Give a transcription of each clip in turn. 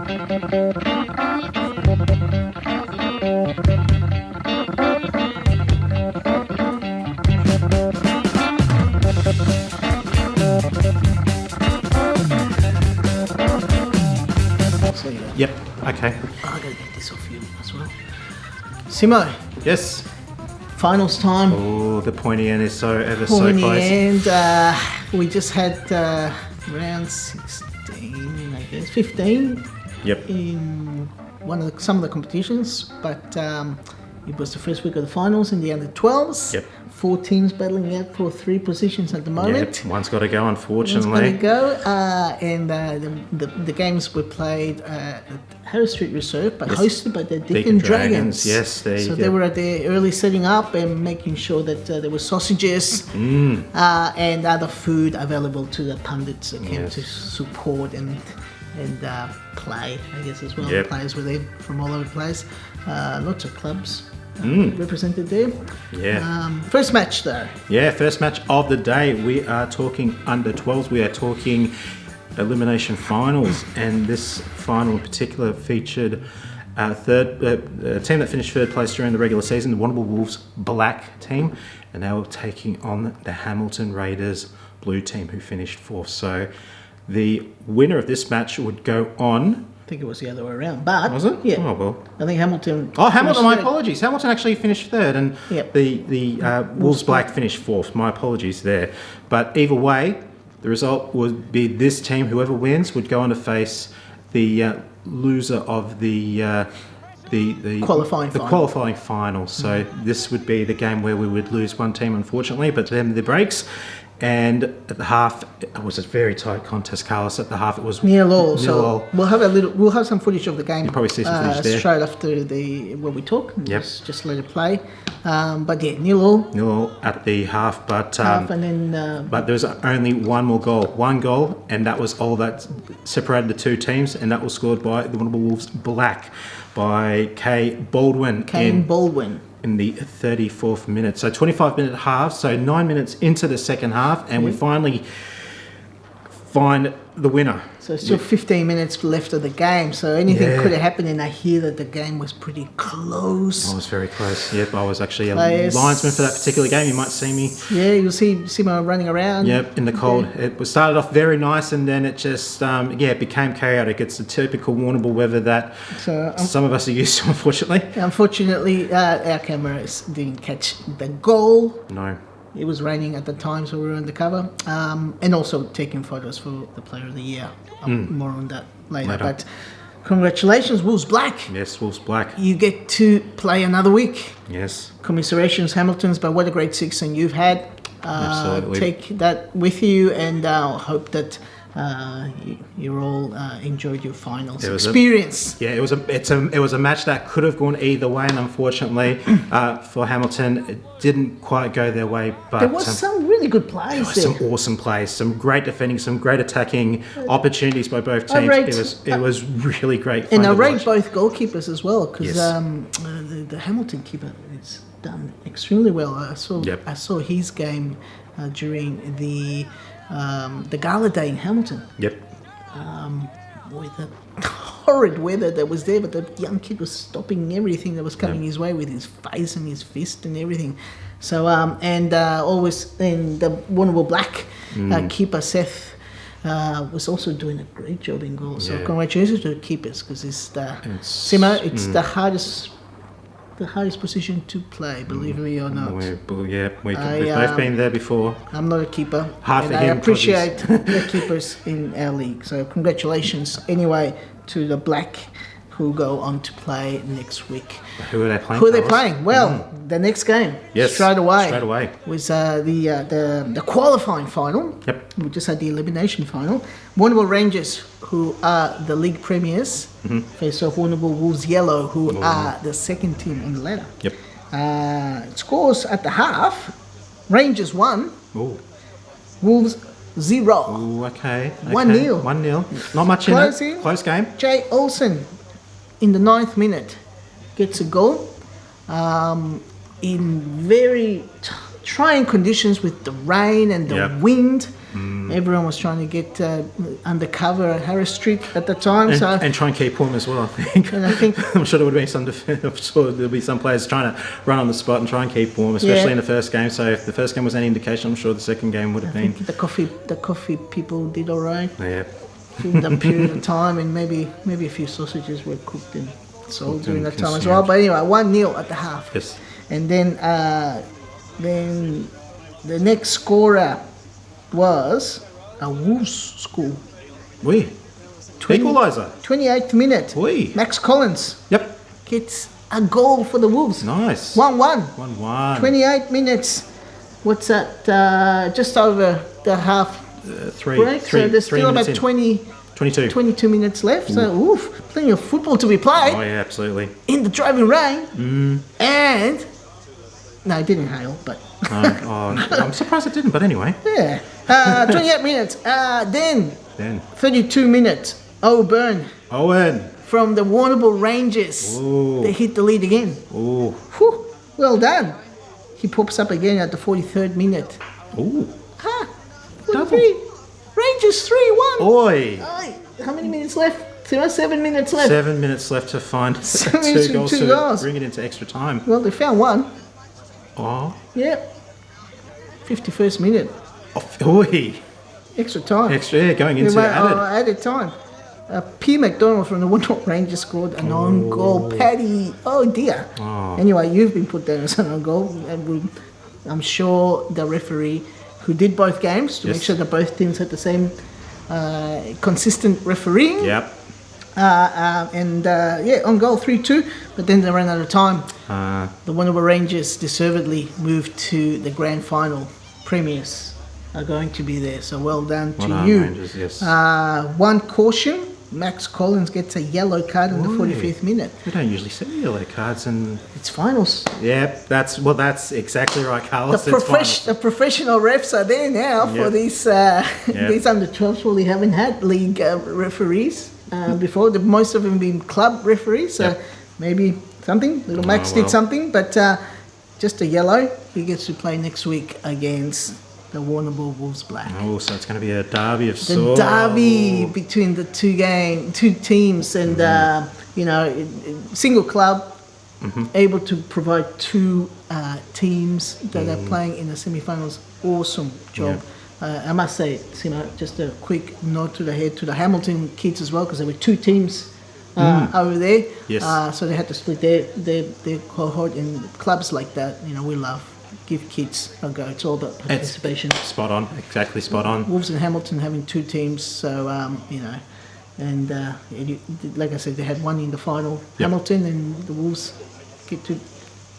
Yep, okay. I gotta get this off you as well. Simo. Yes. Finals time. Oh, the pointy end is so Pointy so close. end. We just had round 16, I guess, 15. Yep. In some of the competitions, but it was the first week of the finals in the under 12s. Yep. 4 teams battling out for 3 positions at the moment. Yep. One's got to go, unfortunately. One's got to go. And the games were played at Harris Street Reserve, but hosted by the Deakin Dragons. Yes, there you go. So they were at the early setting up and making sure that there were sausages and other food available to the pundits that came to support and play, I guess, as well. Yep. Players were there from all over the place. Lots of clubs represented there. Yeah. First match, though. Yeah, first match of the day. We are talking under 12s. We are talking elimination finals, and this final in particular featured a team that finished third place during the regular season, the Warrnambool Wolves Black team, and they were taking on the Hamilton Raiders Blue team, who finished fourth. So the winner of this match would go on. I think it was the other way around, but Was it? Yeah. Oh well. I think Hamilton. Oh, Hamilton! My third. apologies. Hamilton actually finished third, and Yep. the Wolves Black finished fourth. My apologies there. But either way, the result would be this team. Whoever wins would go on to face the loser of the Qualifying final. qualifying final. So this would be the game where we would lose one team, unfortunately. But then the breaks. And at the half, it was a very tight contest, Carlos. At the half, it was Nil all. nil So all. we'll have some footage of the game. You'll probably see some footage there. Straight after when we talk. Yep. Just let it play. But yeah, nil all. Nil all at the half, but Half and then. but there was only one goal, and that was all that separated the two teams, and that was scored by the Warrnambool Wolves Black by Kane Baldwin in the 34th minute. So 25-minute half, so 9 minutes into the second half, and we finally find the winner. So still 15 minutes left of the game, so anything could have happened, and I hear that the game was pretty close. I was very close. Yep, I was actually a Players. linesman for that particular game. You might see me. Yeah, you'll see Simo running around. Yep, in the cold. It was started off very nice, and then it just it became chaotic. It's the typical Warrnambool weather that some of us are used to, unfortunately. Unfortunately, our cameras didn't catch the goal. No. It was raining at the time, so we were undercover. And also taking photos for the Player of the Year. More on that later. But congratulations, Wolves Black. Yes, Wolves Black. You get to play another week. Yes. Commiserations, Hamiltons, but what a great season you've had. Absolutely. Take that with you, and hope that you all enjoyed your finals experience. It was a match that could have gone either way, and unfortunately for Hamilton, it didn't quite go their way. But there was some really good plays. There was some awesome plays, some great defending, some great attacking opportunities by both teams. It was really great fun. And I to rate watch. both goalkeepers as well, because the Hamilton keeper has done extremely well. I saw his game during the gala day in Hamilton. Yep. With the horrid weather that was there, but the young kid was stopping everything that was coming his way with his face and his fist and everything. So always in the Warrnambool Black keeper Seth was also doing a great job in goal. So congratulations to the keepers, because it's the hardest position to play, believe me or not. We've both been there before. I'm not a keeper, and I appreciate the keepers in our league. So congratulations anyway to the Black, who go on to play next week. Who are they playing? Well, the next game, straight away, was the qualifying final. Yep. We just had the elimination final. Warrnambool Rangers, who are the league premiers, face off Warrnambool Wolves Yellow, who are the second team on the ladder. Yep. Scores at the half: Rangers 1, Wolves 0. Ooh, okay. 1-0. 1-0. Not much Close in it. Close game. Jay Olsen, in the 9th minute, gets a goal. In very trying conditions with the rain and the Yep. wind. Everyone was trying to get undercover at Harris Street at the time. And try and keep warm as well, I think. And I think I'm sure there would have been I'm sure there'll be some players trying to run on the spot and try and keep warm, especially in the first game. So if the first game was any indication, I'm sure the second game would have been. the coffee people did all right Yeah. during that period of time, and maybe a few sausages were cooked and sold during that time as consumed. well. But anyway, 1-0 at the half. Yes. And then the next scorer was a Wolves school. We. 20 Equaliser. 28th minute. Oui. Max Collins Yep. gets a goal for the Wolves. Nice. 1-1. 1-1. 28 minutes. What's that? Just over the half break. So there's still about 22. 22 minutes left. So, plenty of football to be played Oh, yeah, absolutely. in the driving rain. And, no, it didn't hail, but I'm surprised it didn't, but anyway. yeah. 28 minutes. Then, Then. 32 minutes. Owen Owen. from the Warrnambool Rangers. Ooh. They hit the lead again. Ooh. Whew, well done. He pops up again at the 43rd minute. Ooh. 43. Rangers 3-1. Oi. Aye. How many minutes left? 7 minutes left. 7 minutes left to find 7 two minutes, goals two to goals. bring it into extra time. Well, they found one. Oh. Yep. 51st minute. Oi. Extra time. Extra, yeah, going into added. Added time. P. McDonald from the Warrnambool Rangers scored an own goal. Paddy, oh dear. Oh. Anyway, you've been put down as an own goal. And I'm sure the referee who did both games to Yes. make sure that both teams had the same consistent refereeing. Yep. On goal 3-2, but then they ran out of time. The Warrnambool Rangers deservedly moved to the grand final. Premiers are going to be there, so well done to you. Rangers, yes. One caution, Max Collins gets a yellow card in the 45th minute. We don't usually see yellow cards, and It's finals. that's exactly right, Carlos. The professional refs are there now for Yep. these these under-12s. Well, they haven't had league referees before. Most of them been club referees, so Yep. maybe something. Little Max did something, but just a yellow. He gets to play next week against the Warrnambool Wolves Black. Oh, so it's going to be a derby of The sorts. derby between the two teams, and single club able to provide two teams that are playing in the semi-finals. Awesome job. I must say, just a quick nod to the Hamilton kids as well, because there were two teams over there. Yes. So they had to split their cohort in clubs like that. We love. Give kids a go. It's all about participation. Spot on, exactly spot on. Wolves and Hamilton having two teams, so like I said, they had one in the final. Yep. Hamilton and the Wolves get to.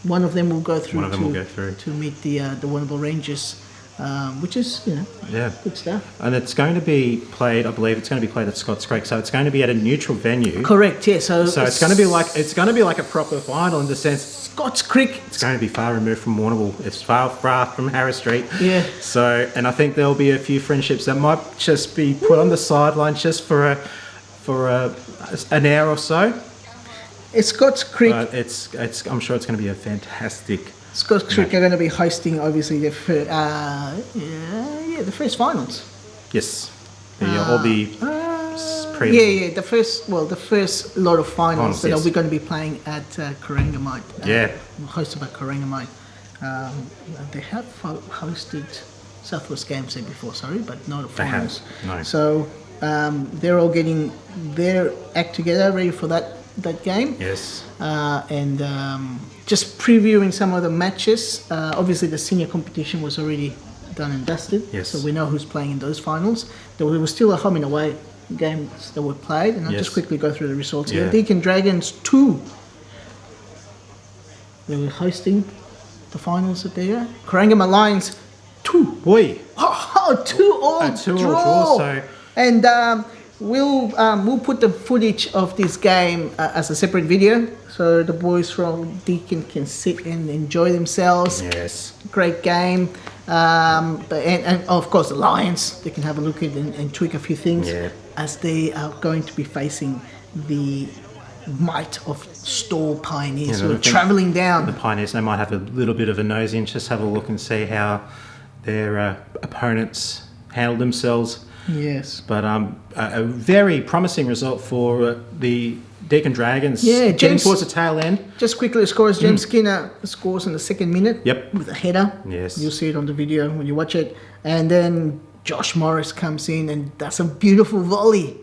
One of them will go through. One of them will go through to meet the Warrnambool Rangers, which is good stuff. And it's going to be played. I believe it's going to be played at Scott's Creek, so it's going to be at a neutral venue. Correct. Yeah. So it's going to be like a proper final in the sense. Scott's Creek. It's going to be far removed from Warrnambool. It's far from Harris Street. Yeah. So, and I think there'll be a few friendships that might just be put on the sideline just for an hour or so. It's Scott's Creek. But I'm sure it's going to be a fantastic. Scott's Creek are going to be hosting, obviously, the first finals. Yes. All the the first lot of finals that we're going to be playing at Corangamite. Hosted by Corangamite. They have hosted Southwest Games there before, but not a finals. No. So they're all getting their act together, ready for that game. Yes. And just previewing some of the matches. Obviously, the senior competition was already done and dusted. Yes. So we know who's playing in those finals. There was still a home and away games that were played, and I'll just quickly go through the results here. Deakin Dragons 2. They were hosting the finals at there. Corangamite Lions 2. Boy. 2-2 draw. So. And we'll put the footage of this game as a separate video, so the boys from Deakin can sit and enjoy themselves. Yes. Great game. And of course the Lions, they can have a look at and tweak a few things as they are going to be facing the might of Stall Pioneers Yeah, who I are think travelling down. The Pioneers, they might have a little bit of a nose in, just have a look and see how their opponents handled themselves. Yes. But a very promising result for the Deakin Dragons. Yeah, getting James, towards the tail end. just quickly, scores. James Skinner scores in the 2nd minute. Yep. With a header. Yes. You'll see it on the video when you watch it. And then Josh Morris comes in and does a beautiful volley.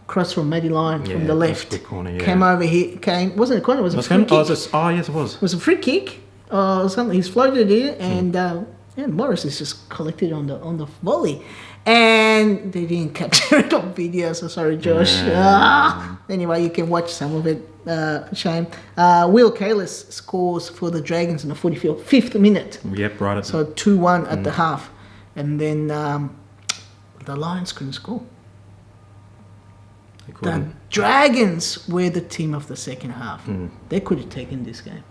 Cross from Matty Lyon from the left. Good corner, yeah. Came over here. Wasn't it a corner? It was a free kick. Yes, it was. It was a free kick or something. He's floated it, and Morris is just collected on the volley, and they didn't capture it on video. So sorry, Josh. Anyway, you can watch some of it. Shame. Will Kalis scores for the Dragons in the 45th minute. Yep, right. At So 2-1 at the half, and then the Lions couldn't score. The Dragons were the team of the second half. They could have taken this game.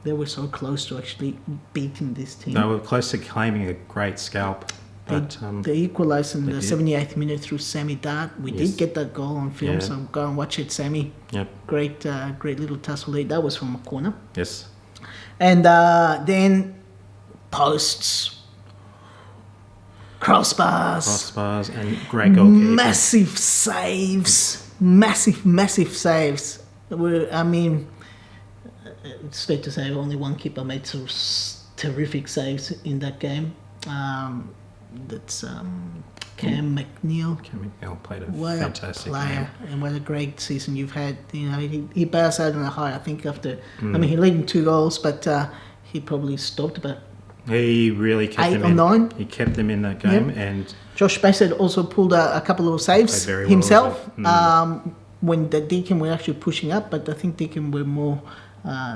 They were so close to actually beating this team. They were close to claiming a great scalp. But They equalised in the 78th minute through Sammy Dart. We Yes. did get that goal on film, so go and watch it, Sammy. Yep. Great little tussle lead. That was from a corner. Yes. And then posts, crossbars, and great goalkeeping. massive saves. It's fair to say only one keeper made some terrific saves in that game. That's Cam McNeil. Cam McNeil played a What fantastic a player, game. and what a great season you've had. You know, he bounced out on a high. I think after, he led in 2 goals, but he probably stopped about He really kept 8 them or in. 9. He kept them in that game, Yep. and Josh Bassett also pulled a couple of saves Played very well himself as well. when the Deakin were actually pushing up, but I think Deakin were more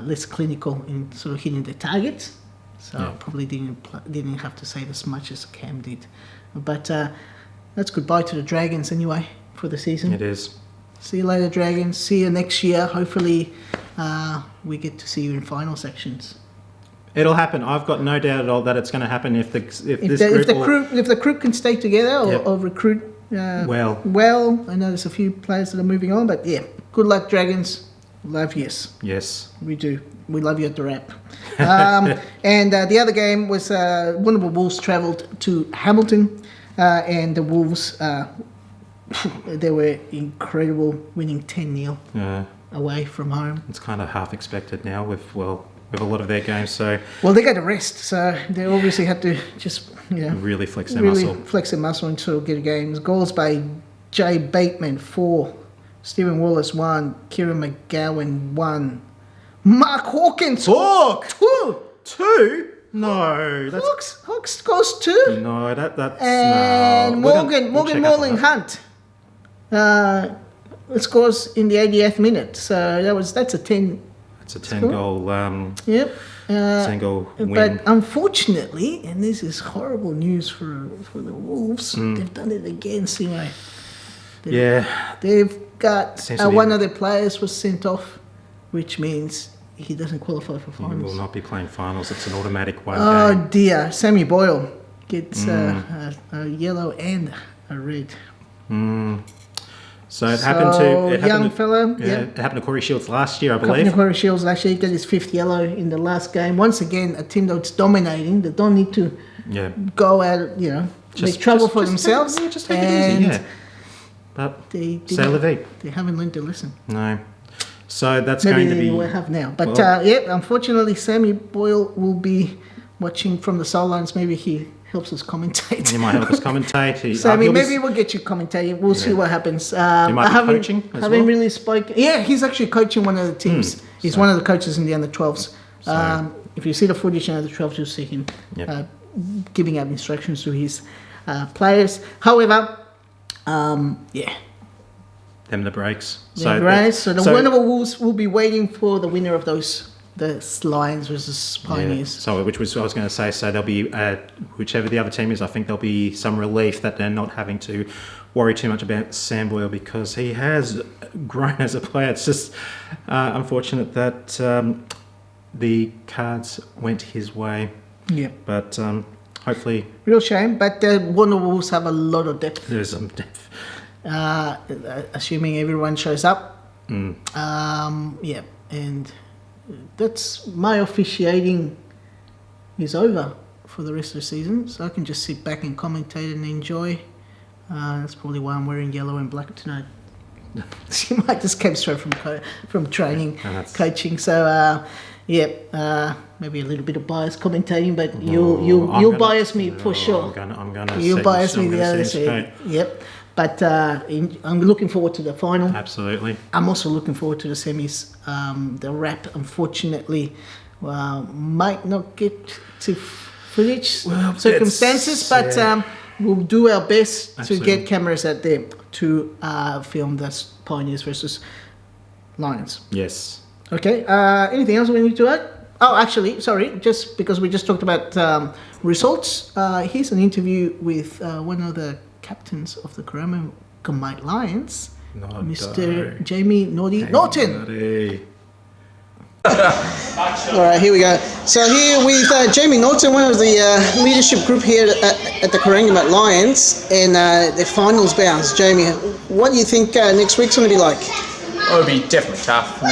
less clinical in sort of hitting the targets, so probably didn't have to save as much as Cam did. But that's goodbye to the Dragons anyway for the season. it is. See you later, Dragons. See you next year. Hopefully, we get to see you in final sections. It'll happen. I've got no doubt at all that it's going to happen if the crew can stay together or recruit well. I know there's a few players that are moving on, but yeah, good luck, Dragons. Love yes. Yes. We do. We love you at the wrap. And the other game was Wonderful Wolves travelled to Hamilton, and the Wolves they were incredible, winning 10-0 away from home. It's kind of half expected now with a lot of their games, so they got a rest, so they obviously had to just really flex their muscle. Flex their muscle and sort of get games. Goals by Jay Bateman 4, Stephen Wallace 1, Kieran McGowan 1, Mark Hawkins 2. No, Hawks scores 2. No, that's and no. Morgan Morling Hunt scores in the 80th minute. So that's a 10. It's a 10-goal. Yep. 10-goal win. But unfortunately, and this is horrible news for the Wolves, they've done it again, Simo. They've got one of their players was sent off, which means he doesn't qualify for finals. He will not be playing finals. It's an automatic one Oh game. dear, Sammy Boyle gets a yellow and a red. So it happened to young fellow. It happened to Corey Shields last year, I believe. Corey Shields actually got his 5th yellow in the last game. Once again, a team that's dominating. They don't need to go out, make trouble for themselves. Just take it easy. But they haven't learned to listen. No. So that's Maybe going to be. Maybe they will have now. But unfortunately, Sammy Boyle will be watching from the sidelines. Maybe he helps us commentate. He might help us commentate. Sammy, maybe we'll get you commentating. We'll see what happens. He might be coaching as well? really spoken. Yeah, he's actually coaching one of the teams. He's one of the coaches in the under-12s. If you see the footage in the under-12s, you'll see him giving out instructions to his players. However, them the breaks. So the Wonderful Wolves will be waiting for the winner of the Lions versus Pioneers. I was going to say. So there'll be whichever the other team is. I think there'll be some relief that they're not having to worry too much about Sam Boyle because he has grown as a player. It's just unfortunate that the cards went his way. Yeah. But hopefully, real shame. But the Wonder Wolves have a lot of depth. There's some depth. Assuming everyone shows up, Yeah, and that's my officiating is over for the rest of the season, so I can just sit back and commentate and enjoy. That's probably why I'm wearing yellow and black tonight. She might just came straight from training, coaching. So maybe a little bit of bias commentating, but you'll bias me for sure. I'm gonna. You'll bias me the other side. Yep. But I'm looking forward to the final. Absolutely. I'm also looking forward to the semis. The wrap, unfortunately, might not get to footage circumstances, but we'll do our best to get cameras out there to film this Pioneers versus Lions. Yes. Okay. Anything else we need to add? Oh, actually, sorry. Just because we just talked about results, here's an interview with one of the captains of the Corangamite Lions, Mr. Jamie Noddy Norton. All right, here we go. So here with Jamie Norton, one of the leadership group here at the Corangamite Lions, and the finals bounds. Jamie, what do you think next week's going to be like? Oh, it'll be definitely tough. No,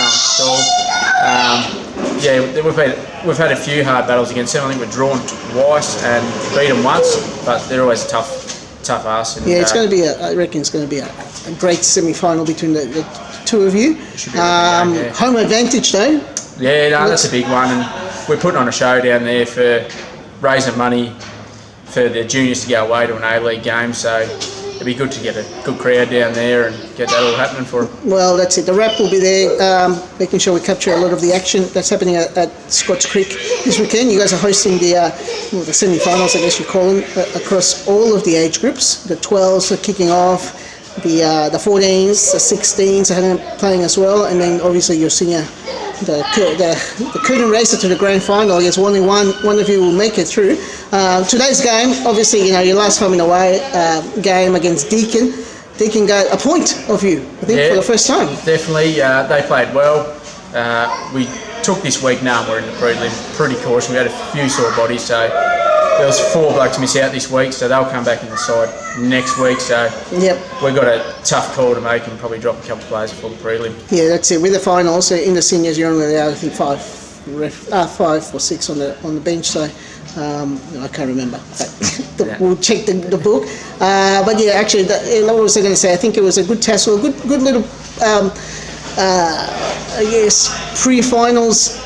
we've had a few hard battles against them. I think we're drawn twice and beat them once, but they're always a tough ass. And, it's going to be I reckon it's going to be a great semi-final between the two of you. Home advantage though. Yeah, no, that's a big one, and we're putting on a show down there for raising money for the juniors to go away to an A-League game, so it'd be good to get a good crowd down there and get that all happening for them. Well, that's it. The rep will be there, making sure we capture a lot of the action that's happening at Scotts Creek this weekend. You guys are hosting the semi-finals, I guess you call them, across all of the age groups. The 12s are kicking off, the 14s, the 16s are playing as well, and then obviously your senior. The curtain racer to the grand final. I guess only one of you will make it through. Today's game, obviously, your last home and away game against Deakin. Deakin got a point of you, I think, for the first time. Definitely, they played well. We took this week now, we're in the prelim, pretty cautious. We had a few sore bodies, so there was 4 blokes miss out this week, so they'll come back in the side next week. So we've got a tough call to make and probably drop a couple of players for the prelim. Yeah, that's it. With the finals, so in the seniors, you're only allowed, I think, 5 or 6 on the bench. So I can't remember. We'll check the book. But yeah, actually, what was I going to say? I think it was a good tussle, a good little, I guess, pre-finals.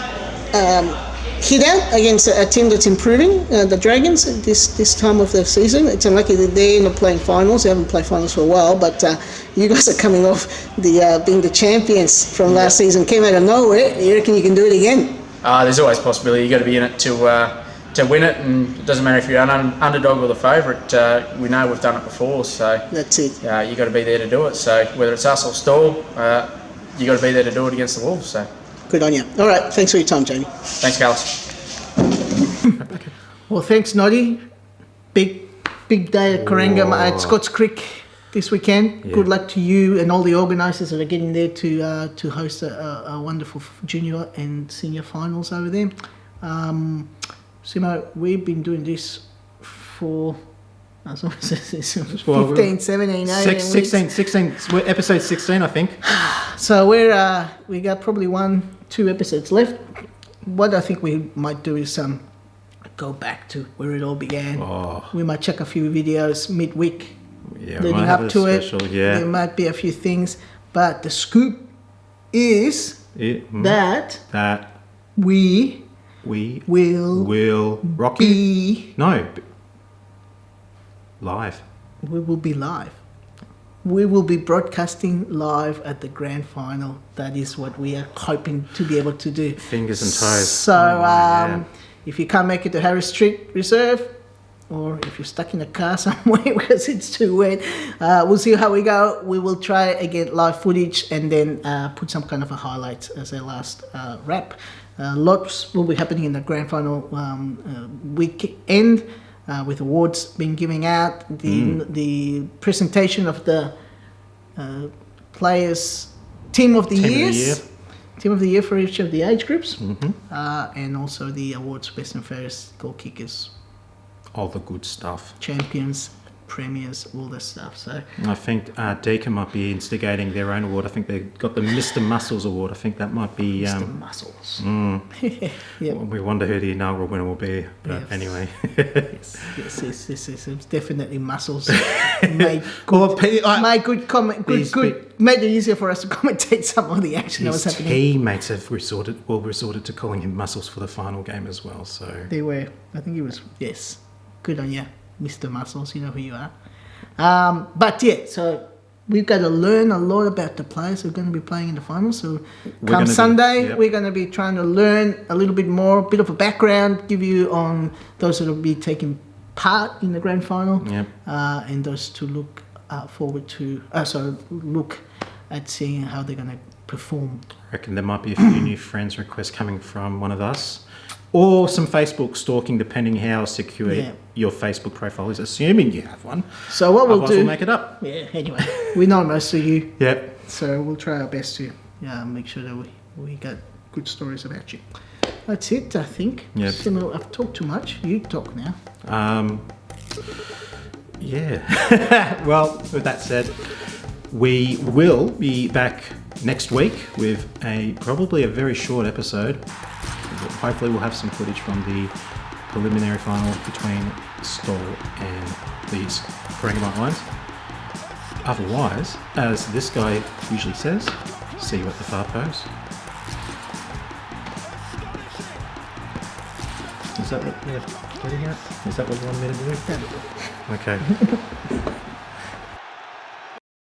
Hit out against a team that's improving, the Dragons, this time of the season. It's unlucky that they're not playing finals. They haven't played finals for a while, but you guys are coming off being the champions from last season. Came out of nowhere. You reckon you can do it again? There's always a possibility. You've got to be in it to win it, and it doesn't matter if you're an underdog or the favourite. We know we've done it before, so that's it. You've got to be there to do it. So whether it's us or Stall, you've got to be there to do it against the Wolves. So. Good on you. All right, thanks for your time, Jamie. Thanks, Carlos. Well, thanks, Noddy. Big day at Corangamite at Scotts Creek this weekend. Yeah. Good luck to you and all the organisers that are getting there to host a wonderful junior and senior finals over there. Simo, we've been doing this for 15, 17, 18 16, we're episode 16, I think. So we got probably 1-2 episodes left. What I think we might do is go back to where it all began. We might check a few videos midweek leading up to it. There might be a few things, but the scoop is that we will rock you. Live. We will be live. We will be broadcasting live at the grand final. That is what we are hoping to be able to do. Fingers and toes. So if you can't make it to Harris Street Reserve, or if you're stuck in a car somewhere because it's too wet, we'll see how we go. We will try and get live footage and then put some kind of a highlights as a last wrap. Lots will be happening in the grand final weekend. With awards being given out, the presentation of the players' team of the year for each of the age groups, and also the awards best and fairest goal kickers, all the good stuff, champions, premiers, all this stuff. So I think Deakin might be instigating their own award. I think they've got the Mr. Muscles award. I think that might be... Mr. Muscles. Well, we wonder who the inaugural winner will be. But anyway. Yes. It's definitely Muscles. Made it easier for us to commentate some of the action that was His happening. teammates have resorted to calling him Muscles for the final game as well. So They were. I think he was. Yes. Good on you, Mr. Muscles. You know who you are. But yeah, so we've got to learn a lot about the players who are going to be playing in the finals. So come Sunday, we're going to be trying to learn a little bit more, a bit of a background, give you on those that will be taking part in the grand final, and those to look forward to. Look at seeing how they're going to perform. I reckon there might be a few new friends requests coming from one of us. Or some Facebook stalking, depending how secure your Facebook profile is, assuming you have one. So what we'll do... we'll make it up. Yeah, anyway. We know most of you. Yep. So we'll try our best to make sure that we got good stories about you. That's it, I think. Yep. So, I've talked too much. You talk now. Well, with that said, we will be back next week with probably a very short episode. Hopefully we'll have some footage from the preliminary final between Stoll and the Corangamite Lions. Otherwise, as this guy usually says, see you at the far post. Is that what you're getting at? Is that what you want me to do? Okay.